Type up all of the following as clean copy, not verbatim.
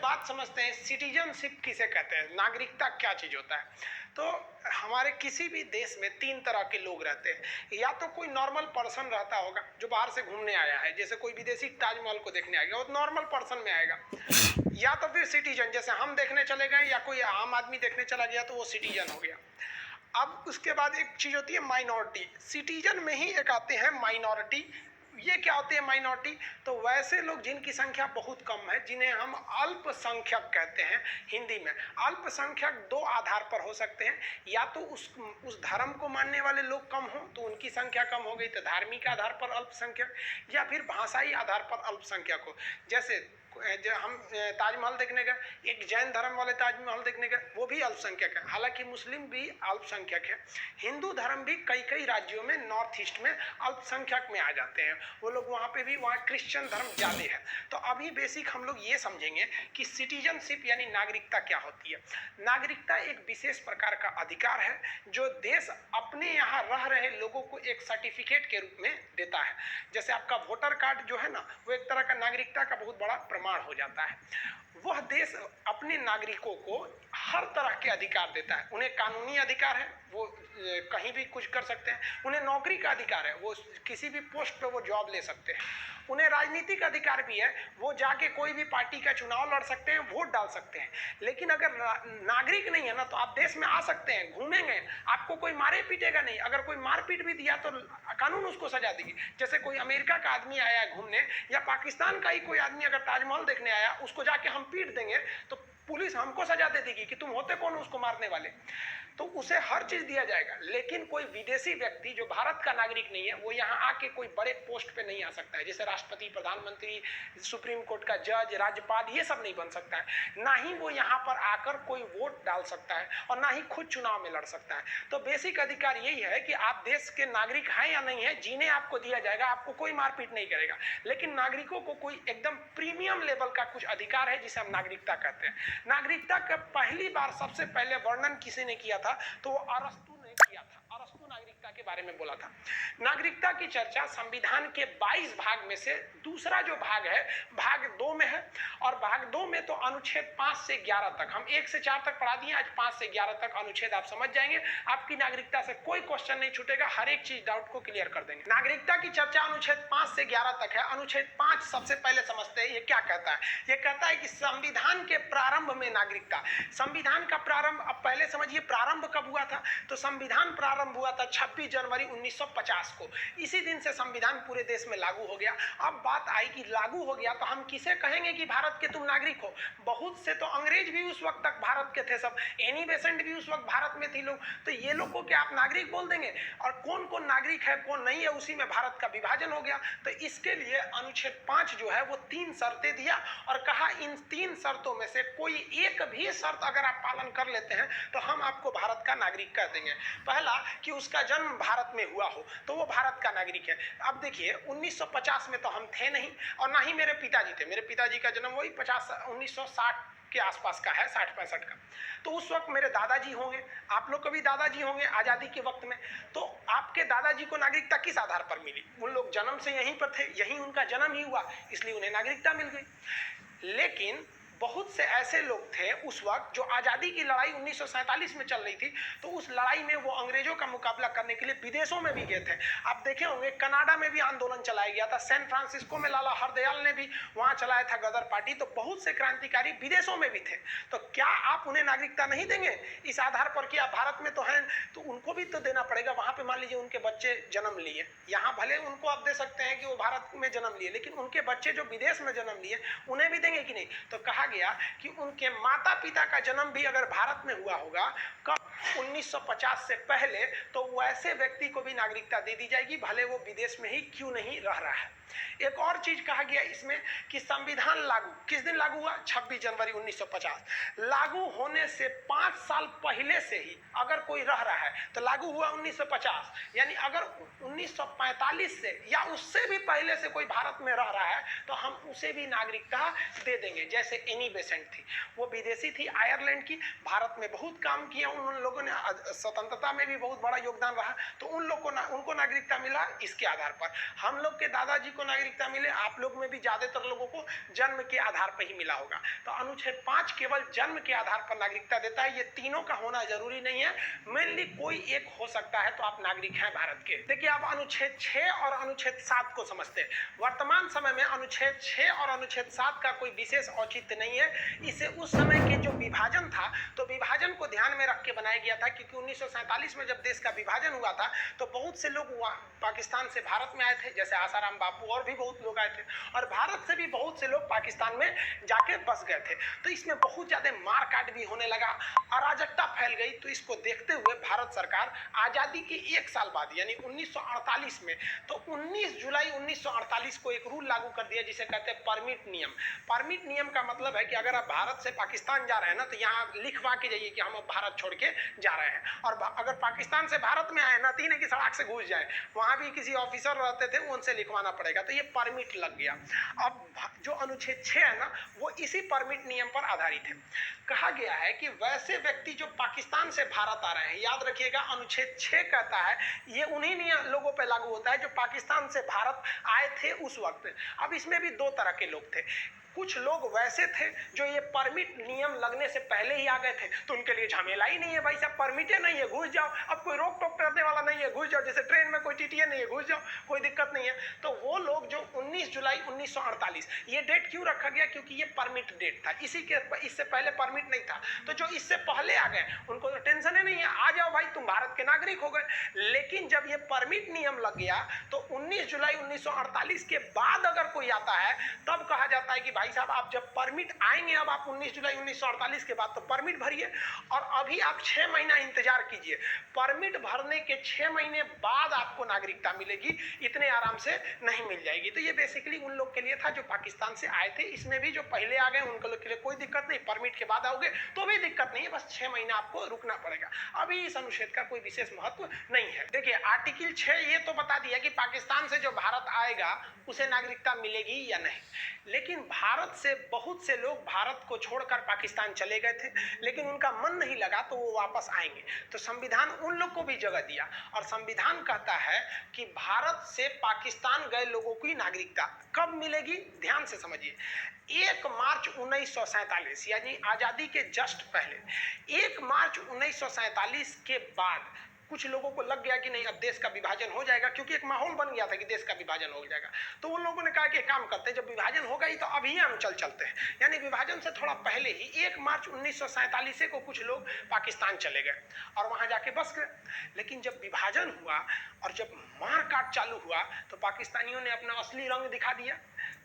बात समझते हैं सिटीजनशिप किसे कहते हैं, नागरिकता क्या चीज होता है। तो हमारे किसी भी देश में तीन तरह के लोग रहते हैं। या तो कोई नॉर्मल पर्सन रहता होगा जो बाहर से घूमने आया है, जैसे कोई विदेशी ताजमहल को देखने आएगा, वो नॉर्मल पर्सन में आएगा। या तो फिर सिटीजन, जैसे हम देखने चले गए या कोई आम आदमी देखने चला गया तो वो सिटीजन हो गया। अब उसके बाद एक चीज होती है माइनॉरिटी। सिटीजन में ही एक आते हैं माइनॉरिटी। ये क्या होते हैं माइनॉरिटी? तो वैसे लोग जिनकी संख्या बहुत कम है, जिन्हें हम अल्पसंख्यक कहते हैं हिंदी में। अल्पसंख्यक दो आधार पर हो सकते हैं, या तो उस धर्म को मानने वाले लोग कम हो तो उनकी संख्या कम हो गई तो धार्मिक आधार पर अल्पसंख्यक, या फिर भाषाई आधार पर अल्पसंख्यक हो। जैसे हम ताजमहल देखने गए, एक जैन धर्म वाले ताजमहल देखने गए, वो भी अल्पसंख्यक है। हालांकि मुस्लिम भी अल्पसंख्यक है। हिंदू धर्म भी कई कई राज्यों में नॉर्थ ईस्ट में अल्पसंख्यक में आ जाते हैं वो लोग, वहाँ पे भी वहाँ क्रिश्चियन धर्म ज़्यादा है। तो अभी बेसिक हम लोग ये समझेंगे कि सिटीजनशिप यानी नागरिकता क्या होती है। नागरिकता एक विशेष प्रकार का अधिकार है जो देश अपने यहाँ रह रहे लोगों को एक सर्टिफिकेट के रूप में देता है। जैसे आपका वोटर कार्ड जो है ना, वो एक तरह का नागरिकता का बहुत बड़ा प्रमाण हो जाता है। वह देश अपने नागरिकों को हर तरह के अधिकार देता है। उन्हें कानूनी अधिकार है, वो कहीं भी कुछ कर सकते हैं। उन्हें नौकरी का अधिकार है, वो किसी भी पोस्ट पे वो जॉब ले सकते हैं। उन्हें राजनीतिक अधिकार भी है, वो जाके कोई भी पार्टी का चुनाव लड़ सकते हैं, वोट डाल सकते हैं। लेकिन अगर नागरिक नहीं है ना, तो आप देश में आ सकते हैं, घूमेंगे, आपको कोई मारे पीटेगा नहीं। अगर कोई मारपीट भी दिया तो कानून उसको सजा देगी। जैसे कोई अमेरिका का आदमी आया है घूमने, या पाकिस्तान का ही कोई आदमी अगर ताजमहल देखने आया, उसको जाके हम पीट देंगे तो पुलिस हमको सजा दे देगी कि तुम होते कौन उसको मारने वाले। तो उसे हर चीज दिया जाएगा। लेकिन कोई विदेशी व्यक्ति जो भारत का नागरिक नहीं है, वो यहाँ आके कोई बड़े पोस्ट पे नहीं आ सकता है। जैसे राष्ट्रपति, प्रधानमंत्री, सुप्रीम कोर्ट का जज, राज्यपाल, ये सब नहीं बन सकता है। ना ही वो यहाँ पर आकर कोई वोट डाल सकता है, और ना ही खुद चुनाव में लड़ सकता है। तो बेसिक अधिकार यही है कि आप देश के नागरिक हैं या नहीं है, जीने आपको दिया जाएगा, आपको कोई मारपीट नहीं करेगा। लेकिन नागरिकों को कोई एकदम प्रीमियम लेवल का कुछ अधिकार है जिसे हम नागरिकता कहते हैं। नागरिकता का पहली बार सबसे पहले वर्णन किसी ने किया था, तो वो अरस्तु ने किया था। अरस्तु नागरिकता के बारे में बोला था। नागरिकता की चर्चा संविधान के 22 भाग में से दूसरा जो भाग है, भाग 2 में है। और भाग 2 में तो अनुच्छेद 5 से 11 तक, हम 1 से 4 तक पढ़ा दिए, आज 5 से 11 तक अनुच्छेद आप समझ जाएंगे। आपकी नागरिकता से कोई क्वेश्चन नहीं छूटेगा, हर एक चीज डाउट को क्लियर कर देंगे। नागरिकता की चर्चा अनुच्छेद 5 से 11 तक है। अनुच्छेद 5 सबसे पहले समझते हैं, ये क्या कहता है। ये कहता है कि संविधान के प्रारंभ में नागरिकता। संविधान का प्रारंभ, अब पहले समझिए प्रारंभ कब हुआ था। तो संविधान प्रारंभ हुआ था 26 जनवरी 1950 को। इसी दिन से संविधान पूरे देश में लागू हो गया। अब बात आई कि लागू हो गया तो हम किसे कहेंगे कि भारत के तुम नागरिक हो। बहुत से तो अंग्रेज भी उस वक्त तक भारत के थे, सब एनी बेसेंट भी उस वक्त भारत में थी लोग। तो ये लोग को क्या आप नागरिक बोल देंगे? और कौन कौन नागरिक है कौन नहीं है, उसी में भारत का विभाजन हो गया। तो इसके लिए अनुच्छेद 5 जो है वो 3 शर्तें दिया और कहा इन 3 शर्तों में से कोई एक भी शर्त अगर आप पालन कर लेते हैं तो हम आपको भारत का नागरिक कह देंगे। पहला कि उसका जन्म भारत में हुआ हो तो वो भारत का नागरिक है। अब देखिए 1950 में तो हम थे नहीं, और ना ही मेरे पिताजी थे। मेरे पिताजी का जन्म वही 1960 के आसपास का है, 60-65 का। तो उस वक्त मेरे दादाजी होंगे, आप लोग को भी दादाजी होंगे आज़ादी के वक्त में। तो आपके दादाजी को नागरिकता किस आधार पर मिली? उन लोग जन्म से यहीं पर थे, यहीं उनका जन्म ही हुआ, इसलिए उन्हें नागरिकता मिल गई। लेकिन बहुत से ऐसे लोग थे उस वक्त जो आज़ादी की लड़ाई 1947 में चल रही थी, तो उस लड़ाई में वो अंग्रेजों का मुकाबला करने के लिए विदेशों में भी गए थे। आप देखे होंगे कनाडा में भी आंदोलन चलाया गया था, सैन फ्रांसिस्को में लाला हरदयाल ने भी वहां चलाया था गदर पार्टी। तो बहुत से क्रांतिकारी विदेशों में भी थे। तो क्या आप उन्हें नागरिकता नहीं देंगे इस आधार पर कि आप भारत में तो हैं? तो उनको भी तो देना पड़ेगा। वहां पर मान लीजिए उनके बच्चे जन्म लिए, यहाँ भले उनको आप दे सकते हैं कि वो भारत में जन्म लिए, लेकिन उनके बच्चे जो विदेश में जन्म लिए उन्हें भी देंगे कि नहीं? तो कहा गया कि उनके माता पिता का जन्म भी अगर भारत में हुआ होगा कब 1950 से पहले, तो वैसे व्यक्ति को भी नागरिकता दे दी जाएगी, भले वो विदेश में ही क्यों नहीं रह रहा है। एक और चीज कहा गया इसमें कि संविधान लागू किस दिन लागू हुआ? 26 जनवरी 1950। लागू होने से 5 साल पहले से ही अगर कोई रह रहा है तो लागू हुआ 1950, यानी अगर 1945 से या उससे भी पहले से कोई भारत में रह रहा है तो हम उसे भी नागरिकता दे देंगे। जैसे एनी बेसेंट थी, वो विदेशी थी, आयरलैंड की, भारत में बहुत काम किया उन लोगों लोगों ने स्वतंत्रता में भी बहुत बड़ा योगदान रहा, तो उनको नागरिकता मिला इसके आधार पर। हम लोग के दादाजी को नागरिकता मिले, आप लोग में भी ज्यादातर लोगों को जन्म के आधार पर ही मिला होगा। तो अनुच्छेद 5 केवल जन्म के आधार पर नागरिकता देता है, ये तीनों का होना जरूरी नहीं है, मेनली कोई एक हो सकता है तो आप नागरिक हैं भारत के। देखिए आप अनुच्छेद 6 और अनुच्छेद 7 को समझते हैं। वर्तमान समय में अनुच्छेद 6 और अनुच्छेद 7 का कोई विशेष औचित्य नहीं है, इसे उस समय के जो विभाजन था, तो विभाजन को ध्यान में रख के बनाया गया था, क्योंकि 1947 में जब देश का विभाजन हुआ था तो बहुत से लोग पाकिस्तान से भारत में आए थे, जैसे आसाराम बापू और भी बहुत लोग आए थे, और भारत से भी बहुत से लोग पाकिस्तान में जाके बस गए थे। तो इसमें बहुत ज्यादा मारकाट भी होने लगा, अराजकता फैल गई। तो इसको देखते हुए भारत सरकार आजादी के 1 साल बाद यानी 1948 में, तो 19 जुलाई 1948 को एक रूल लागू कर दिया जिसे कहते हैं परमिट नियम। परमिट नियम का मतलब है कि अगर आप भारत से पाकिस्तान जा रहे हैं ना, तो यहाँ लिखवा के जाइए कि हम अब भारत छोड़ के जा रहे हैं, और अगर पाकिस्तान से भारत में आए ना, तीन की सड़क से घुस जाए, वहां भी किसी ऑफिसर रहते थे उनसे लिखवाना पड़ेगा, तो ये परमिट लग गया। अब जो अनुच्छेद 6 है ना, वो इसी परमिट नियम पर आधारित है। कहा गया है कि वैसे व्यक्ति जो पाकिस्तान से भारत आ रहे हैं, याद रखिएगा अनुच्छेद 6 कहता है ये उन्हीं लोगों पे लागू होता है जो पाकिस्तान से भारत आए थे उस वक्त। अब इसमें भी 2 तरह के लोग थे। कुछ लोग वैसे थे जो ये परमिट नियम लगने से पहले ही आ गए थे, तो उनके लिए झमेला ही नहीं है, भाई साहब परमिटे नहीं है, घुस जाओ, अब कोई रोक टोक करने वाला नहीं है, घुस जाओ, जैसे ट्रेन में कोई टीटीए नहीं है, घुस जाओ, कोई दिक्कत नहीं है। तो वो लोग जो 19 जुलाई 1948, ये डेट क्यों रखा गया, क्योंकि ये परमिट डेट था, इससे पहले परमिट नहीं था। तो जो इससे पहले आ गए उनको तो टेंशन ही नहीं है, आ जाओ भाई तुम भारत के नागरिक हो गए। लेकिन जब ये परमिट नियम लग गया तो 19 जुलाई 1948 के बाद अगर कोई आता है तब कहा जाता है कि भाई साहब आप जब परमिट आएंगे, अब आप 19 जुलाई 1948 के बाद तो परमिट भरिए, और अभी आप 6 महीना इंतजार कीजिए, परमिट भरने के 6 महीने बाद आपको नागरिकता मिलेगी, इतने आराम से नहीं मिल जाएगी। तो ये बेसिकली उन लोग के लिए था जो पाकिस्तान से आए थे, इसमें भी जो पहले आ गए उनके लोग के लिए कोई दिक्कत नहीं, परमिट के बाद आओगे तो भी दिक्कत नहीं है, बस 6 महीना आपको रुकना पड़ेगा। अभी इस अनुच्छेद का कोई विशेष महत्व नहीं है। देखिए आर्टिकल 6 ये तो बता दिया कि पाकिस्तान से जो भारत आएगा उसे नागरिकता मिलेगी या नहीं, लेकिन भारत से बहुत से लोग भारत को छोड़कर पाकिस्तान चले गए थे, लेकिन उनका मन नहीं लगा तो वो वापस आएंगे। तो संविधान उन लोग को भी जगह दिया, और संविधान कहता है कि भारत से पाकिस्तान गए लोगों की नागरिकता कब मिलेगी, ध्यान से समझिए। 1 मार्च 1947 यानी आजादी के जस्ट पहले, 1 मार्च 1947 के बाद कुछ लोगों को लग गया कि नहीं अब देश का विभाजन हो जाएगा, क्योंकि एक माहौल बन गया था कि देश का विभाजन हो जाएगा। तो उन लोगों ने कहा कि काम करते हैं, जब विभाजन होगा ही तो अभी हम चलते हैं, यानी विभाजन से थोड़ा पहले ही 1 मार्च 1947 को कुछ लोग पाकिस्तान चले गए और वहां जाके बस गए। लेकिन जब विभाजन हुआ और जब मारकाट चालू हुआ तो पाकिस्तानियों ने अपना असली रंग दिखा दिया।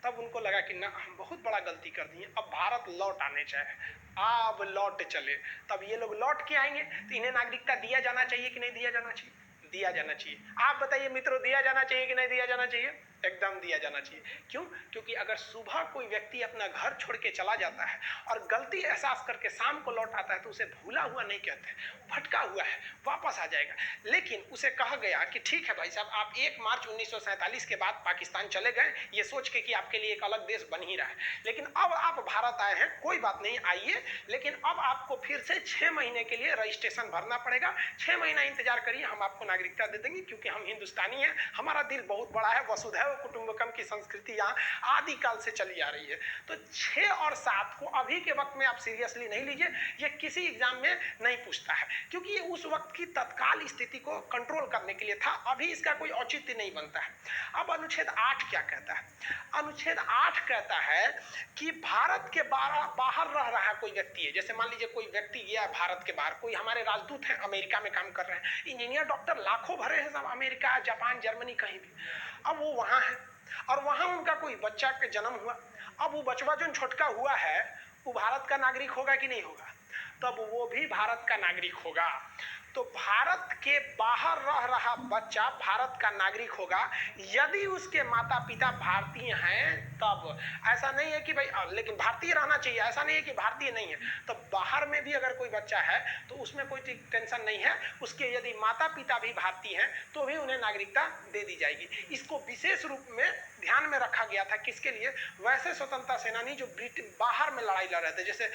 तब उनको लगा कि ना हम बहुत बड़ा गलती कर दी, अब भारत लौट आने चाहिए, अब लौट चले। तब ये लोग लौट के आएंगे तो इन्हें नागरिकता दिया जाना चाहिए कि नहीं दिया जाना चाहिए? दिया जाना चाहिए। आप बताइए मित्रों, दिया जाना चाहिए कि नहीं दिया जाना चाहिए? एकदम दिया जाना चाहिए। क्यों? क्योंकि अगर सुबह कोई व्यक्ति अपना घर छोड़ के चला जाता है और गलती एहसास करके शाम को लौट आता है तो उसे भूला हुआ नहीं कहते, भटका हुआ है, वापस आ जाएगा। लेकिन उसे कहा गया कि ठीक है भाई साहब, आप 1 मार्च 1947 के बाद पाकिस्तान चले गए ये सोच के कि आपके लिए एक अलग देश बन ही रहा है, लेकिन अब आप भारत आए हैं, कोई बात नहीं, आइए, लेकिन अब आपको फिर से 6 महीने के लिए रजिस्ट्रेशन भरना पड़ेगा। 6 महीना इंतजार करिए, हम आपको नागरिकता दे देंगे, क्योंकि हम हिंदुस्तानी हैं, हमारा दिल बहुत बड़ा है, वसुधैव कुटुंबकम की संस्कृति यहाँ आदिकाल से चली आ रही है। तो 6 और 7 को अभी के वक्त में आप सीरियसली नहीं लीजिए, ये किसी एग्जाम में नहीं पूछता है, क्योंकि ये उस वक्त की तत्काल स्थिति को कंट्रोल करने के लिए था, अभी इसका कोई औचित्य नहीं बनता है। अब अनुच्छेद 8 क्या कहता है? अनुच्छेद 8 कहता है कि भारत के बाहर रह रहा कोई व्यक्ति है, जैसे मान लीजिए कोई व्यक्ति गया भारत के बाहर, कोई हमारे राजदूत हैं अमेरिका में काम कर रहे हैं, इंजीनियर डॉक्टर लाखों भरे हैं सब, अमेरिका जापान जर्मनी कहीं भी। अब वो वहां है और वहां उनका कोई बच्चा के जन्म हुआ, अब वो बचवा जो छोटका हुआ है वो भारत का नागरिक होगा कि नहीं होगा? तब वो भी भारत का नागरिक होगा। तो भारत के बाहर रह रहा बच्चा भारत का नागरिक होगा यदि उसके माता पिता भारतीय हैं तब। ऐसा नहीं है कि भाई लेकिन भारतीय रहना चाहिए, ऐसा नहीं है कि भारतीय नहीं है। तो बाहर में भी अगर कोई बच्चा है तो उसमें कोई टेंशन नहीं है, उसके यदि माता पिता भी भारतीय हैं तो भी उन्हें नागरिकता दे दी जाएगी। इसको विशेष रूप में ध्यान में रखा गया था, किसके लिए? वैसे स्वतंत्रता सेनानी जो बाहर में लड़ाई लड़ रहे थे, जैसे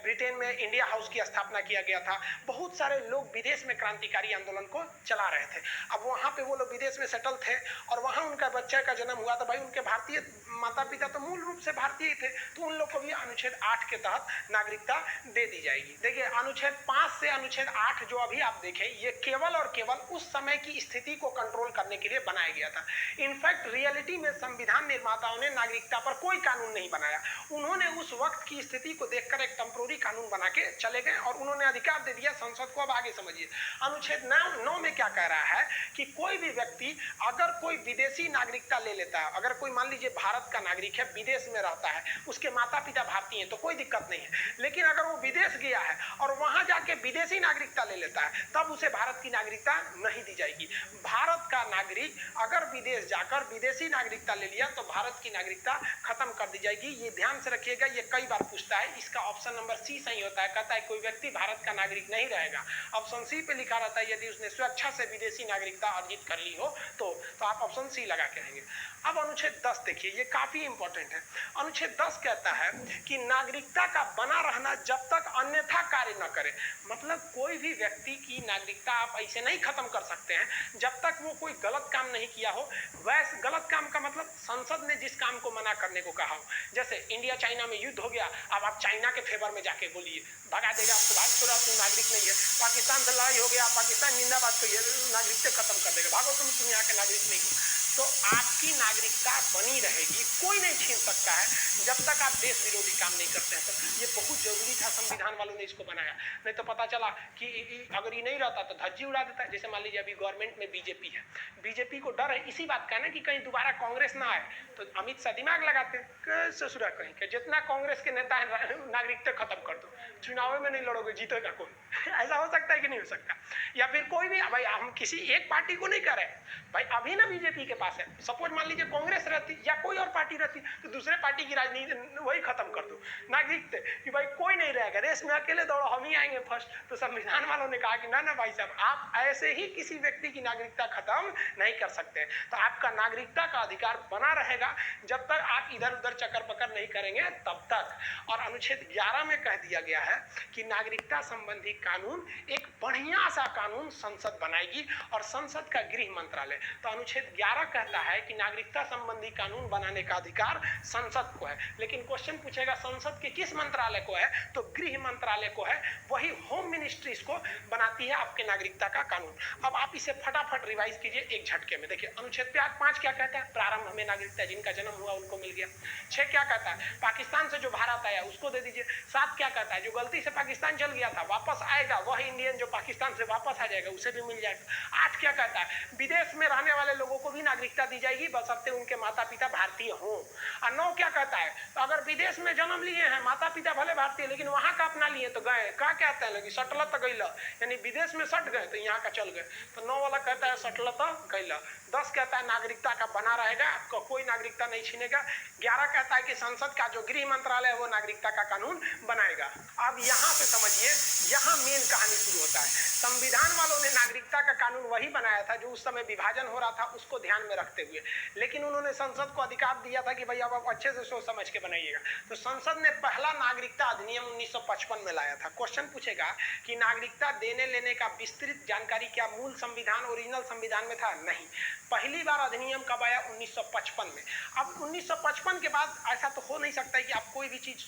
ब्रिटेन में इंडिया हाउस की स्थापना किया गया था, बहुत सारे लोग विदेश में क्रांतिकारी आंदोलन को चला रहे थे। अब वहां पे वो लोग विदेश में सेटल थे और वहां उनका बच्चे का जन्म हुआ तो भाई उनके भारतीय माता पिता तो मूल रूप से भारतीय थे, तो उन लोग को भी अनुच्छेद 8 के तहत नागरिकता दे दी जाएगी। देखिए अनुच्छेद 5 से अनुच्छेद 8 जो अभी आप देखें, ये केवल और केवल उस समय की स्थिति को कंट्रोल करने के लिए बनाया गया था। इनफैक्ट रियलिटी में संविधान निर्माताओं ने नागरिकता पर कोई कानून नहीं बनाया, उन्होंने उस वक्त की स्थिति को देखकर एक टेम्पोररी कानून बना के चले गए और उन्होंने अधिकार दे दिया संसद को। अब आगे समझिए अनुच्छेद 9 में क्या कह रहा है कि कोई भी व्यक्ति अगर कोई विदेशी नागरिकता ले लेता है, अगर कोई मान लीजिए भारत का नागरिक है, विदेश में रहता है, उसके माता पिता भारतीय हैं तो कोई दिक्कत नहीं है, लेकिन अगर वो विदेश गया है और वहां जाके विदेशी नागरिकता ले लेता है तब उसे भारत की नागरिकता नहीं दी जाएगी। भारत का नागरिक अगर विदेश जाकर विदेशी नागरिकता ले लिया तो भारत की नागरिकता खत्म कर दी जाएगी। ये ध्यान से रखिएगा, ये कई बार पूछता है। इसका ऑप्शन नंबर सी सही होता है, कहता है कोई व्यक्ति भारत का नागरिक नहीं रहेगा। ऑप्शन सी पे लिखा रहता है यदि उसने स्वेच्छा से विदेशी नागरिकता अर्जित कर ली हो तो आप ऑप्शन सी लगा के रहेंगे। अब अनुच्छेद 10 देखिए, ये काफी इंपॉर्टेंट है। अनुच्छेद 10 कहता है कि नागरिकता का बना रहना जब तक अन्यथा कार्य न करे, मतलब कोई भी व्यक्ति की नागरिकता आप ऐसे नहीं खत्म कर सकते हैं जब तक वो कोई गलत काम नहीं किया हो। वैसे गलत काम का मतलब संसद ने जिस काम को मना करने को कहा हो, जैसे इंडिया चाइना में युद्ध हो गया, अब आप चाइना के फेवर में जाके बोलिए, भगा देगा आपको, भाग तो तुम नागरिक नहीं है। पाकिस्तान से लड़ाई हो गया, पाकिस्तान जिंदाबाद कहिए, नागरिकता खत्म कर देगा, भागो तुम यहाँ के नागरिक नहीं हो। तो आपकी नागरिकता बनी रहेगी, कोई नहीं छीन सकता है जब तक आप देश विरोधी काम नहीं करते हैं। तो ये बहुत जरूरी था, संविधान वालों ने इसको बनाया, नहीं तो पता चला कि अगर ये नहीं रहता तो धज्जी उड़ा देता है। जैसे मान लीजिए अभी गवर्नमेंट में बीजेपी है, बीजेपी को डर है इसी बात का ना कि कहीं दोबारा कांग्रेस ना आए, तो अमित शाह दिमाग लगाते हैं ससुरा कहीं के जितना कांग्रेस के नेता है नागरिकता खत्म कर दो, चुनाव में नहीं लड़ोगे, जीतेगा कौन? ऐसा हो सकता है कि नहीं हो सकता? या फिर कोई भी, भाई हम किसी एक पार्टी को नहीं कर रहे भाई, अभी ना बीजेपी के पास है, सपोज मान लीजिए कांग्रेस रहती या कोई और पार्टी रहती तो दूसरे पार्टी की राजनीति वही खत्म कर दो, नागरिकता कि भाई कोई नहीं रहेगा, रेस में अकेले दौड़ो, हम ही आएंगे फर्स्ट। तो संविधान वालों ने कहा कि ना ना भाई साहब, आप ऐसे ही किसी व्यक्ति की नागरिकता खत्म नहीं कर सकते। तो आपका नागरिकता का अधिकार बना रहेगा जब तक आप इधर उधर चक्कर पकड़ नहीं करेंगे तब तक। और अनुच्छेद 11 में कह दिया गया है कि नागरिकता संबंधी कानून एक बढ़िया सा कानून संसद बनाएगी और संसद का गृह मंत्रालय। तो अनुच्छेद 11 कहता है कि नागरिकता संबंधी कानून बनाने का अधिकार संसद को है, लेकिन क्वेश्चन पूछेगा संसद के किस मंत्रालय को है, तो गृह मंत्रालय को है, वही होम मिनिस्ट्री इसको बनाती है आपके नागरिकता का कानून। अब आप इसे फटाफट रिवाइज कीजिए एक झटके में। देखिए अनुच्छेद 5 क्या कहता है? प्रारंभ में नागरिकता जिनका जन्म हुआ उनको मिल गया। 6 क्या कहता है? पाकिस्तान से जो भारत आया उसको दे दीजिए। 7 क्या कहता है? जो गलती से पाकिस्तान चल गया था वापस आएगा, वह इंडियन जो पाकिस्तान से वापस आ जाएगा उसे भी मिल जाएगा। 8 क्या कहता है? विदेश में रहने वाले लोगों को भी नागरिकता दी जाएगी बशर्ते उनके माता पिता भारतीय हों। और 9 क्या कहता है? तो अगर विदेश में जन्म लिए हैं, माता पिता भले भारतीय लेकिन वहां का अपना लिए तो गए, क्या कहते हैं लगी सटल तो गई, यानी विदेश में सट गए तो यहाँ का चल गए। तो 9 वाला कहता है सटल तो गई। 10 कहता है नागरिकता का बना रहेगा, आपको कोई नागरिकता नहीं छीनेगा। 11 कहता है कि संसद का जो गृह मंत्रालय है वो नागरिकता का कानून बनाएगा। अब यहाँ से समझिए, यहाँ मेन कहानी शुरू होता है। संविधान वालों ने नागरिकता का कानून वही बनाया था जो उस समय विभाजन हो रहा था उसको ध्यान में रखते हुए, लेकिन उन्होंने संसद को अधिकार दिया था कि भाई अब आप अच्छे से सोच समझ के बनाइएगा। तो संसद ने पहला नागरिकता अधिनियम 1955 में लाया था। क्वेश्चन पूछेगा कि नागरिकता देने लेने का विस्तृत जानकारी क्या मूल संविधान ओरिजिनल संविधान में था? नहीं। पहली बार अधिनियम कब आया? 1955 में। अब 1955 के बाद ऐसा तो हो नहीं सकता है कि आप कोई भी चीज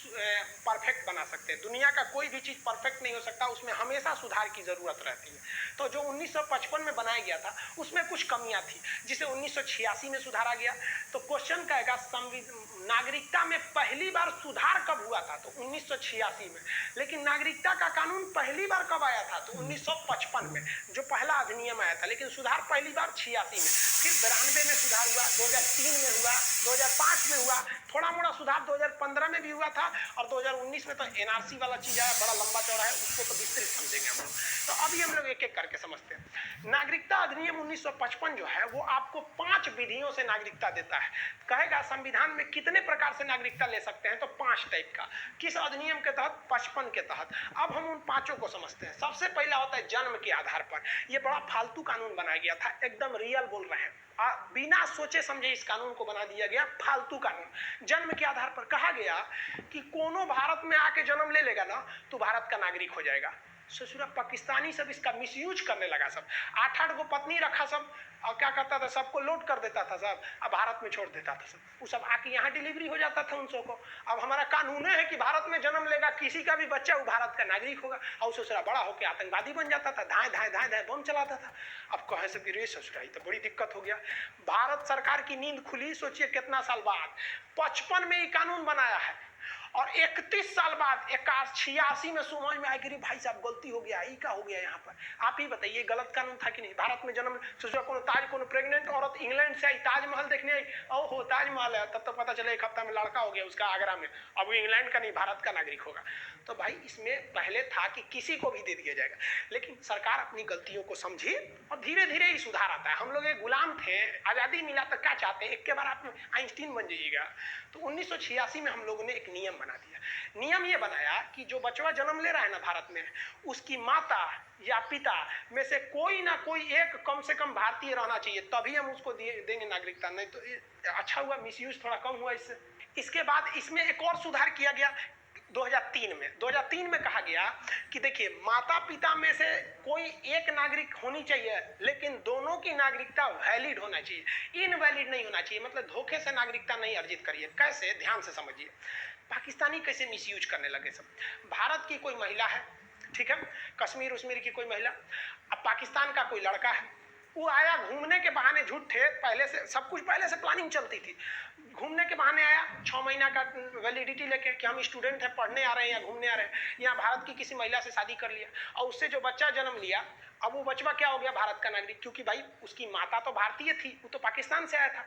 परफेक्ट बना सकते हैं। दुनिया का कोई भी चीज परफेक्ट नहीं हो सकता, उसमें हमेशा सुधार की जरूरत रहती है। तो जो 1955 में बनाया गया था उसमें कुछ कमियां थी जिसे 1986 में सुधारा गया। तो क्वेश्चन कहेगा नागरिकता में पहली बार सुधार कब हुआ था? तो 1986 में। लेकिन नागरिकता का कानून पहली बार कब आया था? तो 1955 में जो पहला अधिनियम आया था, लेकिन सुधार पहली बार 86 में, फिर 92 में सुधार हुआ, 2003 में हुआ, 2005 में हुआ, थोड़ा मोड़ा सुधार 2015 में भी हुआ था, और 2019 में तो एनआरसी वाला चीज आया, बड़ा लंबा चौड़ा है, उसको तो विस्तृत समझेंगे हम लोग। तो अभी हम लोग एक एक करके समझते हैं। नागरिकता अधिनियम 1955 जो है वो आपको 5 विधियों से नागरिकता देता है। कहेगा संविधान में कितने प्रकार से नागरिकता ले सकते हैं, तो 5 टाइप का। किस अधिनियम के तहत? 55 के तहत। अब हम उन 5 को समझते हैं। सबसे पहला होता है जन्म के आधार पर। यह बड़ा फालतू कानून बनाया गया था, एकदम रियल बोल रहे हैं, बिना सोचे समझे इस कानून को बना दिया गया, फालतू कानून। जन्म के आधार पर कहा गया कि कोनो भारत में आके जन्म ले लेगा ना तो भारत का नागरिक हो जाएगा। ससुरा पाकिस्तानी सब इसका मिसयूज करने लगा, सब 8-8 गो पत्नी रखा सब, और क्या करता था, सबको लोड कर देता था सब, अब भारत में छोड़ देता था सब, वो सब आके यहाँ डिलीवरी हो जाता था उन सबको। अब हमारा कानून है कि भारत में जन्म लेगा किसी का भी बच्चा, वो भारत का नागरिक होगा, और ससुरा बड़ा होकर आतंकवादी बन जाता था, धाए धाए धाए धाए बम चलाता था। अब कहे से रे ससुरा तो बड़ी दिक्कत हो गया। भारत सरकार की नींद खुली, सोचिए कितना साल बाद, 55 में ये कानून बनाया है, और 31 साल बाद 86 में समझ में आया कि भाई साहब गलती हो गया, ये क्या हो गया यहाँ पर। आप ही बताइए गलत कानून था कि नहीं? भारत में जन्म, सोचो कोनो प्रेग्नेंट औरत इंग्लैंड से आई, ताजमहल देखने आई, ओहो ताजमहल है, तब तो पता चला 1 हफ्ता में लड़का हो गया उसका आगरा में, अब वो इंग्लैंड का नहीं भारत का नागरिक होगा। तो भाई इसमें पहले था कि किसी को भी दे दिया जाएगा, लेकिन सरकार अपनी गलतियों को समझी और धीरे धीरे ही सुधार आता है। हम लोग एक गुलाम थे, आजादी मिला तो क्या चाहते हैं, एक के बार आप आइंस्टीन बन जाइएगा। तो 1986 में हम लोगों ने एक नियम बना दिया। नियम ये बनाया कि जो बचवा जन्म ले रहा है ना भारत में, उसकी माता या पिता में से कोई ना कोई एक कम से कम भारतीय रहना चाहिए, तभी हम उसको देंगे नागरिकता, नहीं तो अच्छा हुआ, मिसयूज थोड़ा कम हुआ इससे। इसके बाद इसमें एक और सुधार किया गया 2003 में कहा गया कि देखिए माता पिता में से कोई एक नागरिक होनी चाहिए, लेकिन दोनों की नागरिकता वैलिड होना चाहिए, इनवैलिड नहीं होना चाहिए। मतलब धोखे से नागरिकता नहीं अर्जित करिए। कैसे? ध्यान से समझिए। पाकिस्तानी कैसे मिसयूज करने लगे सब। भारत की कोई महिला है, ठीक है, कश्मीर उश्मीर की कोई महिला, अब पाकिस्तान का कोई लड़का है, वो आया घूमने के बहाने, झूठे पहले से सब कुछ पहले से प्लानिंग चलती थी, घूमने के बहाने आया 6 महीना का वैलिडिटी लेके कि हम स्टूडेंट हैं, पढ़ने आ रहे हैं या घूमने आ रहे हैं, यहाँ भारत की किसी महिला से शादी कर लिया, और उससे जो बच्चा जन्म लिया, अब वो बचवा क्या हो गया, भारत का नागरिक, क्योंकि भाई उसकी माता तो भारतीय थी, वो तो पाकिस्तान से आया था।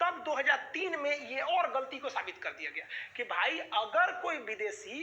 तब 2003 में ये और गलती को साबित कर दिया गया कि भाई अगर कोई विदेशी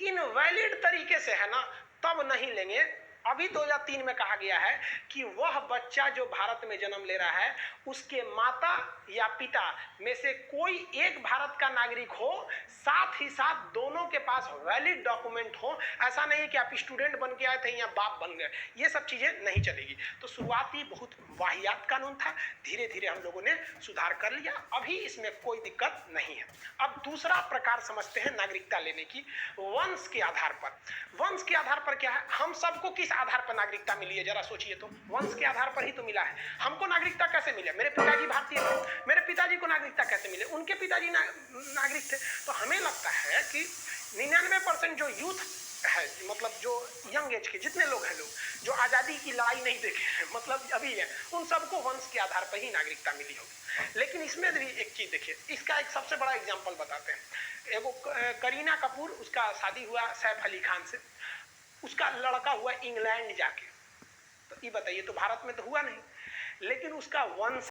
इनवैलिड तरीके से है ना, तब नहीं लेंगे। अभी 2003 में कहा गया है कि वह बच्चा जो भारत में जन्म ले रहा है, उसके माता या पिता में से कोई एक भारत का नागरिक हो, साथ ही साथ दोनों के पास वैलिड डॉक्यूमेंट हो। ऐसा नहीं कि आप स्टूडेंट बन के आए थे या बाप बन गए, ये सब चीजें नहीं चलेगी। तो शुरुआती बहुत वाहियात कानून था, धीरे धीरे हम लोगों ने सुधार कर लिया, अभी इसमें कोई दिक्कत नहीं है। अब दूसरा प्रकार समझते हैं नागरिकता लेने की, वंश के आधार पर। वंश के आधार पर क्या है, हम सबको किस आधार पर नागरिकता मिली है, जरा सोचिए तो। वंश के आधार पर ही तो मिला है। हमको नागरिकता कैसे मिले? मेरे पिताजी भारतीय थे, मेरे पिताजी को नागरिकता कैसे मिले? उनके पिताजी नागरिक थे। तो हमें लगता है कि 99% जो यूथ है, मतलब जो यंग एज के जितने लोग हैं, लोग जो आजादी की लड़ाई नहीं देखे हैं, मतलब अभी है, उन सबको वंश के आधार पर ही नागरिकता मिली होगी। लेकिन इसमें भी एक चीज देखिए, इसका एक सबसे बड़ा एग्जांपल बताते हैं। एगो करीना कपूर, उसका शादी हुआ सैफ अली खान से, उसका लड़का हुआ इंग्लैंड जाके, तो ये बताइए, तो भारत में तो हुआ नहीं, लेकिन उसका वंश